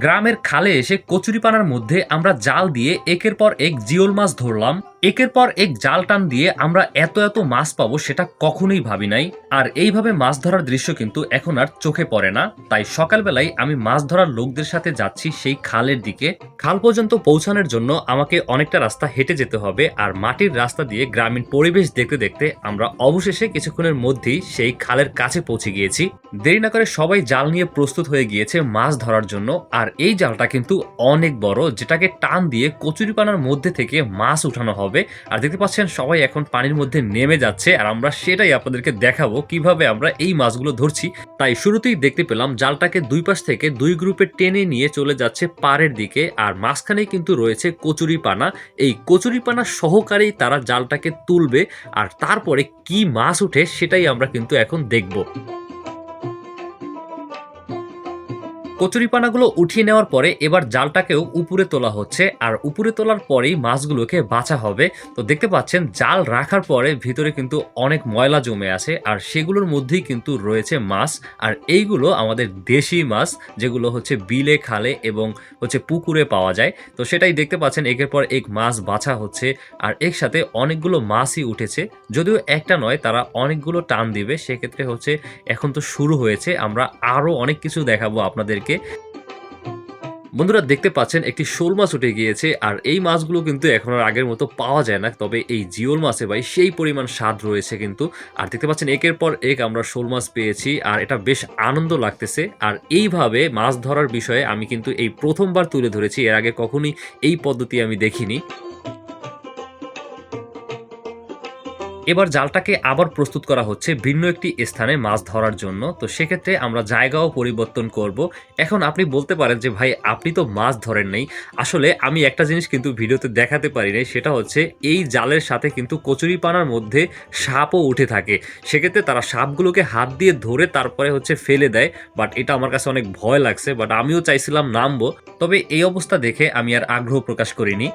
গ্রামের খালে এসে কচুরিপানার মধ্যে আমরা জাল দিয়ে একের পর এক জিওল মাছ ধরলাম। একের পর এক জাল টান দিয়ে আমরা এত এত মাছ পাবো সেটা কখনোই ভাবি নাই। আর এইভাবে মাছ ধরার দৃশ্য কিন্তু এখন আর চোখে পড়ে না। তাই সকালবেলায় আমি মাছ ধরার লোকদের সাথে যাচ্ছি সেই খালের দিকে। খাল পর্যন্ত পৌঁছানোর জন্য আমাকে অনেকটা রাস্তা হেঁটে যেতে হবে, আর মাটির রাস্তা দিয়ে গ্রামীণ পরিবেশ দেখতে দেখতে আমরা অবশেষে কিছুক্ষণের মধ্যেই সেই খালের কাছে পৌঁছে গিয়েছি। দেরি না করে সবাই জাল নিয়ে প্রস্তুত হয়ে গিয়েছে মাছ ধরার জন্য। আর এই জালটা কিন্তু অনেক বড়, যেটাকে টান দিয়ে কচুরিপানার মধ্যে থেকে মাছ উঠানো হবে। আর দেখতে পাচ্ছেন সবাই এখন পানির মধ্যে নেমে যাচ্ছে, আর আমরা সেটাই আপনাদেরকে দেখাবো কিভাবে আমরা এই মাছগুলো ধরছি। তাই শুরুতেই দেখতে পেলাম জালটাকে দুই পাশ থেকে দুই গ্রুপে টেনে নিয়ে চলে যাচ্ছে পাড়ের দিকে, আর মাঝখানে কিন্তু রয়েছে কচুরিপানা। এই কচুরিপানা সহকারেই তারা জালটাকে তুলবে, আর তারপরে কি মাছ উঠে সেটাই আমরা কিন্তু এখন দেখব। কচুরিপানাগুলো উঠিয়ে নেওয়ার পরে এবার জালটাকেও উপরে তোলা হচ্ছে, আর উপরে তোলার পরেই মাছগুলোকে বাছা হবে। তো দেখতে পাচ্ছেন জাল রাখার পরে ভিতরে কিন্তু অনেক ময়লা জমে আছে, আর সেগুলোর মধ্যেই কিন্তু রয়েছে মাছ। আর এইগুলো আমাদের দেশি মাছ, যেগুলো হচ্ছে বিলে, খালে এবং হচ্ছে পুকুরে পাওয়া যায়। তো সেটাই দেখতে পাচ্ছেন একের পর এক মাছ বাছা হচ্ছে, আর এর সাথে অনেকগুলো মাছই উঠেছে। যদিও একটা নয়, তারা অনেকগুলো টান দিবে। সেক্ষেত্রে হচ্ছে এখন তো শুরু হয়েছে, আমরা আরো অনেক কিছু দেখাবো আপনাদেরকে। বন্ধুরা দেখতে পাচ্ছেন একটি শোল মাছ উঠে গিয়েছে, আর এই মাছগুলো কিন্তু এখন আর আগের মতো পাওয়া যায় না। তবে এই জিওল মাছে ভাই সেই পরিমাণ স্বাদ রয়েছে কিন্তু। আর দেখতে পাচ্ছেন একের পর এক আমরা শোল মাছ পেয়েছি, আর এটা বেশ আনন্দ লাগতেছে। আর এইভাবে মাছ ধরার বিষয়ে আমি কিন্তু এই প্রথমবার তুলে ধরেছি, এর আগে কখনই এই পদ্ধতি আমি দেখিনি। এবার জালটাকে আবার প্রস্তুত করা হচ্ছে ভিন্ন একটি স্থানে মাছ ধরার জন্য। তো সেক্ষেত্রে আমরা জায়গাও পরিবর্তন করব। এখন আপনি বলতে পারেন যে ভাই আপনি তো মাছ ধরেন নাই। আসলে আমি একটা জিনিস কিন্তু ভিডিওতে দেখাতে পারি নাই, সেটা হচ্ছে এই জালের সাথে কিন্তু কচুরিপানার মধ্যে সাপও উঠে থাকে। সেক্ষেত্রে তারা সাপগুলোকে হাত দিয়ে ধরে তারপরে হচ্ছে ফেলে দেয়। বাট এটা আমার কাছে অনেক ভয় লাগছে, বাট আমিও চাইছিলাম নামবো। তবে এই অবস্থা দেখে আমি আর আগ্রহ প্রকাশ করিনি।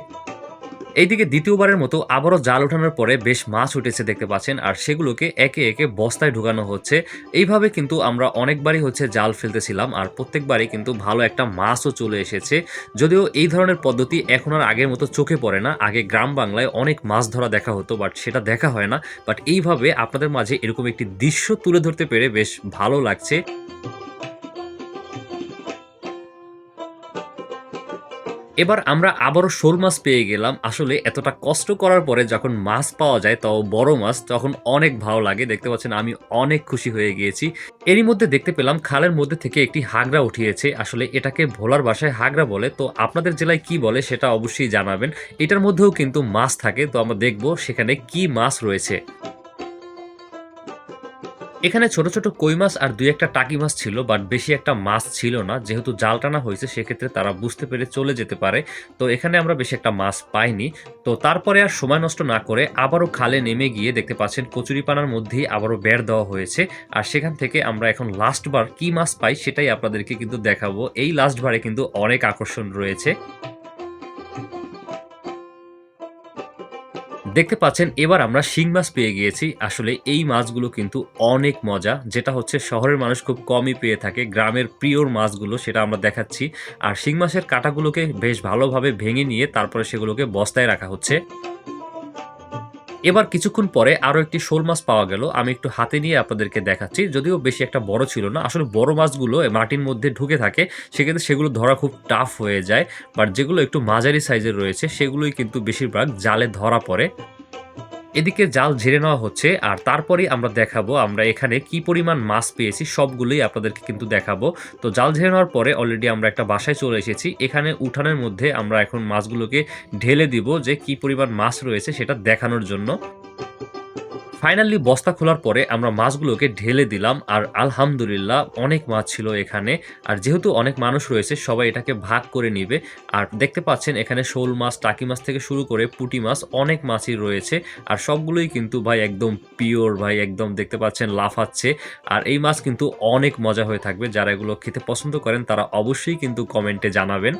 এইদিকে দ্বিতীয়বারের মতো আবারও জাল ওঠানোর পরে বেশ মাছ উঠেছে দেখতে পাচ্ছেন, আর সেগুলোকে একে একে বস্তায় ঢুকানো হচ্ছে। এইভাবে কিন্তু আমরা অনেকবারই হচ্ছে জাল ফেলতেছিলাম, আর প্রত্যেকবারই কিন্তু ভালো একটা মাছও চলে এসেছে। যদিও এই ধরনের পদ্ধতি এখন আর আগের মতো চোখে পড়ে না। আগে গ্রাম বাংলায় অনেক মাছ ধরা দেখা হতো, বাট সেটা দেখা হয় না। বাট এইভাবে আপনাদের মাঝে এরকম একটি দৃশ্য তুলে ধরতে পেরে বেশ ভালো লাগছে। এবার আমরা আবারও শোল মাছ পেয়ে গেলাম। আসলে এতটা কষ্ট করার পরে যখন মাছ পাওয়া যায়, তাও বড় মাছ, তখন অনেক ভালো লাগে। দেখতে পাচ্ছেন আমি অনেক খুশি হয়ে গিয়েছি। এরই মধ্যে দেখতে পেলাম খালের মধ্যে থেকে একটি হাগরা উঠিয়েছে। আসলে এটাকে ভোলার ভাষায় হাগরা বলে। তো আপনাদের জেলায় কি বলে সেটা অবশ্যই জানাবেন। এটার মধ্যেও কিন্তু মাছ থাকে, তো আমরা দেখব সেখানে কি মাছ রয়েছে। এখানে ছোট ছোট কই মাছ আর দুই একটা টাকি মাছ ছিল, বাট বেশি একটা মাছ ছিল না। যেহেতু জাল টানা হয়েছে সেক্ষেত্রে তারা বুঝতে পেরে চলে যেতে পারে। তো এখানে আমরা বেশি একটা মাছ পাইনি। তো তারপরে আর সময় নষ্ট না করে আবারও খালে নেমে গিয়ে দেখতে পাচ্ছেন কচুরিপানার মধ্যেই আবারও বেড় দেওয়া হয়েছে। আর সেখান থেকে আমরা এখন লাস্ট বার কি মাছ পাই সেটাই আপনাদেরকে কিন্তু দেখাবো। এই লাস্ট বারে কিন্তু অনেক আকর্ষণ রয়েছে। দেখতে পাচ্ছেন এবার আমরা শিং মাছ পেয়ে গিয়েছি। আসলে এই মাছগুলো কিন্তু অনেক মজা, যেটা হচ্ছে শহরের মানুষ খুব কমই পেয়ে থাকে। গ্রামের প্রিয়র মাছগুলো সেটা আমরা দেখাচ্ছি। আর শিং মাছের কাঁটাগুলোকে বেশ ভালোভাবে ভেঙে নিয়ে তারপরে সেগুলোকে বস্তায় রাখা হচ্ছে। এবার কিছুক্ষণ পরে আরো একটি শোল মাছ পাওয়া গেল। আমি একটু হাতে নিয়ে আপনাদেরকে দেখাচ্ছি। যদিও বেশি একটা বড় ছিল না। আসলে বড় মাছগুলো মাটির মধ্যে ঢুকে থাকে, সেক্ষেত্রে সেগুলো ধরা খুব টাফ হয়ে যায়। বাট যেগুলো একটু মাঝারি সাইজের রয়েছে সেগুলোই কিন্তু বেশিরভাগ জালে ধরা পড়ে। এদিকে জাল ঝেড়ে নেওয়া হচ্ছে, আর তারপরেই আমরা দেখাবো আমরা এখানে কি পরিমাণ মাছ পেয়েছি, সবগুলোই আপনাদেরকে কিন্তু দেখাবো। তো জাল ঝেড়ে নেওয়ার পরে অলরেডি আমরা একটা বাসায় চলে এসেছি। এখানে উঠানের মধ্যে আমরা এখন মাছগুলোকে ঢেলে দিব, যে কি পরিমাণ মাছ রয়েছে সেটা দেখানোর জন্য। ফাইনালি বস্তা খোলার পরে আমরা মাছগুলোকে ঢেলে দিলাম, আর আলহামদুলিল্লাহ অনেক মাছ ছিল এখানে। আর যেহেতু অনেক মানুষ রয়েছে সবাই এটাকে ভাগ করে নিবে। আর দেখতে পাচ্ছেন এখানে শোল মাছ, টাকি মাছ থেকে শুরু করে পুঁটি মাছ, অনেক মাছই রয়েছে। আর সবগুলোই কিন্তু ভাই একদম পিওর, ভাই একদম দেখতে পাচ্ছেন লাফাচ্ছে। আর এই মাছ কিন্তু অনেক মজা হয়ে থাকবে। যারা এগুলো খেতে পছন্দ করেন তারা অবশ্যই কিন্তু কমেন্টে জানাবেন।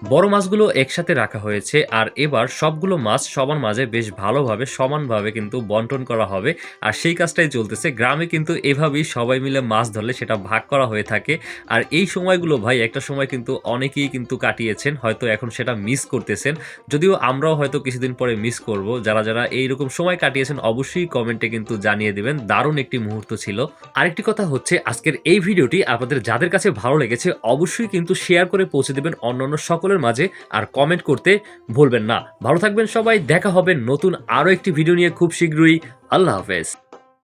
বড় মাছগুলো একসাথে রাখা হয়েছে আর এবার সবগুলো মাছ সবার মাঝে বেশ ভালোভাবে সমানভাবে কিন্তু বন্টন করা হবে। আর সেই কাজটাই চলতেছে। গ্রামে কিন্তু এভাবেই সবাই মিলে মাছ ধরলে সেটা ভাগ করা হয়ে থাকে। আর এই সময়গুলো ভাই একটা সময় কিন্তু অনেকেই কিন্তু কাটিয়েছেন। হয়তো এখন সেটা মিস করতেছেন। যদিও আমরাও হয়তো কিছুদিন পরে মিস করব। যারা এইরকম সময় কাটিয়েছেন অবশ্যই কমেন্টে কিন্তু জানিয়ে দিবেন। দারুণ একটি মুহূর্ত ছিল। আরেকটি কথা হচ্ছে আজকের এই ভিডিওটি আপনাদের যাদের কাছে ভালো লেগেছে অবশ্যই কিন্তু শেয়ার করে পৌঁছে দিবেন অন্যান্য সকলের মাঝে আর কমেন্ট করতে ভুলবেন না। ভালো থাকবেন সবাই। দেখা হবে নতুন আরো একটি ভিডিও নিয়ে খুব শীঘ্রই। আল্লাহ হাফেজ।